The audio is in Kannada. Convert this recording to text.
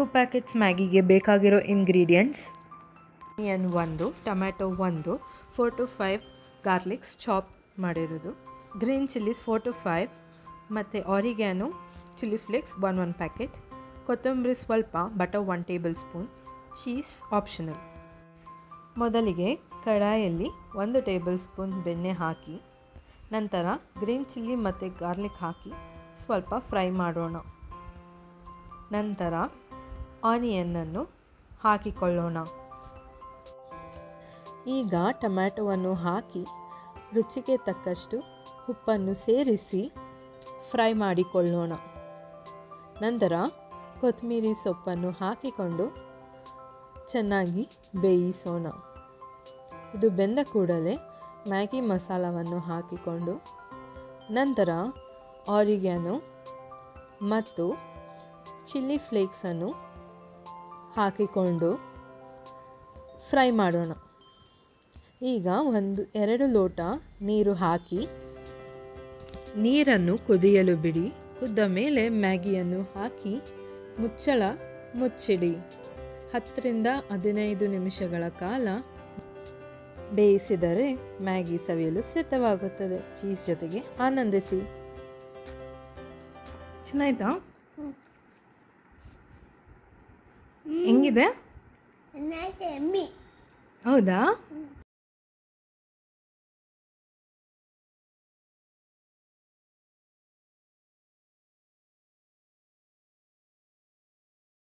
2 ಪ್ಯಾಕೆಟ್ಸ್ ಮ್ಯಾಗಿಗೆ ಬೇಕಾಗಿರೋ ingredients: onion 1, tomato 1, 4 to 5 garlics chop ಮಾಡಿರೋದು, ಗ್ರೀನ್ ಚಿಲ್ಲೀಸ್ 4 to 5, ಮತ್ತು ಆರಿಗ್ಯಾನೋ ಚಿಲ್ಲಿ ಫ್ಲೇಕ್ಸ್ 1 ಪ್ಯಾಕೆಟ್, ಕೊತ್ತಂಬರಿ ಸ್ವಲ್ಪ, butter 1 table spoon, cheese optional. ಮೊದಲಿಗೆ ಕಡಾಯಲ್ಲಿ 1 ಟೇಬಲ್ ಸ್ಪೂನ್ ಬೆಣ್ಣೆ ಹಾಕಿ ನಂತರ ಗ್ರೀನ್ ಚಿಲ್ಲಿ ಮತ್ತು ಗಾರ್ಲಿಕ್ ಹಾಕಿ ಸ್ವಲ್ಪ ಫ್ರೈ ಮಾಡೋಣ. ನಂತರ ಆನಿಯನ್ನನ್ನು ಹಾಕಿಕೊಳ್ಳೋಣ. ಈಗ ಟೊಮ್ಯಾಟೊವನ್ನು ಹಾಕಿ ರುಚಿಗೆ ತಕ್ಕಷ್ಟು ಉಪ್ಪನ್ನು ಸೇರಿಸಿ ಫ್ರೈ ಮಾಡಿಕೊಳ್ಳೋಣ. ನಂತರ ಕೊತ್ತಂಬರಿ ಸೊಪ್ಪನ್ನು ಹಾಕಿಕೊಂಡು ಚೆನ್ನಾಗಿ ಬೇಯಿಸೋಣ. ಇದು ಬೆಂದ ಕೂಡಲೇ ಮ್ಯಾಗಿ ಮಸಾಲವನ್ನು ಹಾಕಿಕೊಂಡು ನಂತರ ಆರಿಗ್ಯಾನೋ ಮತ್ತು ಚಿಲ್ಲಿ ಫ್ಲೇಕ್ಸನ್ನು ಹಾಕಿಕೊಂಡು ಫ್ರೈ ಮಾಡೋಣ. ಈಗ 2 ಲೋಟ ನೀರು ಹಾಕಿ ನೀರನ್ನು ಕುದಿಯಲು ಬಿಡಿ. ಕುದ್ದ ಮೇಲೆ ಮ್ಯಾಗಿಯನ್ನು ಹಾಕಿ ಮುಚ್ಚಳ ಮುಚ್ಚಿಡಿ. 10ರಿಂದ 15 ನಿಮಿಷಗಳ ಕಾಲ ಬೇಯಿಸಿದರೆ ಮ್ಯಾಗಿ ಸವಿಯಲು ಸಿದ್ಧವಾಗುತ್ತದೆ. ಚೀಸ್ ಜೊತೆಗೆ ಆನಂದಿಸಿ. ಚೆನ್ನಾಯ್ತಾ? ಹೆಂಗಿದೆ? ಹೌದಾ?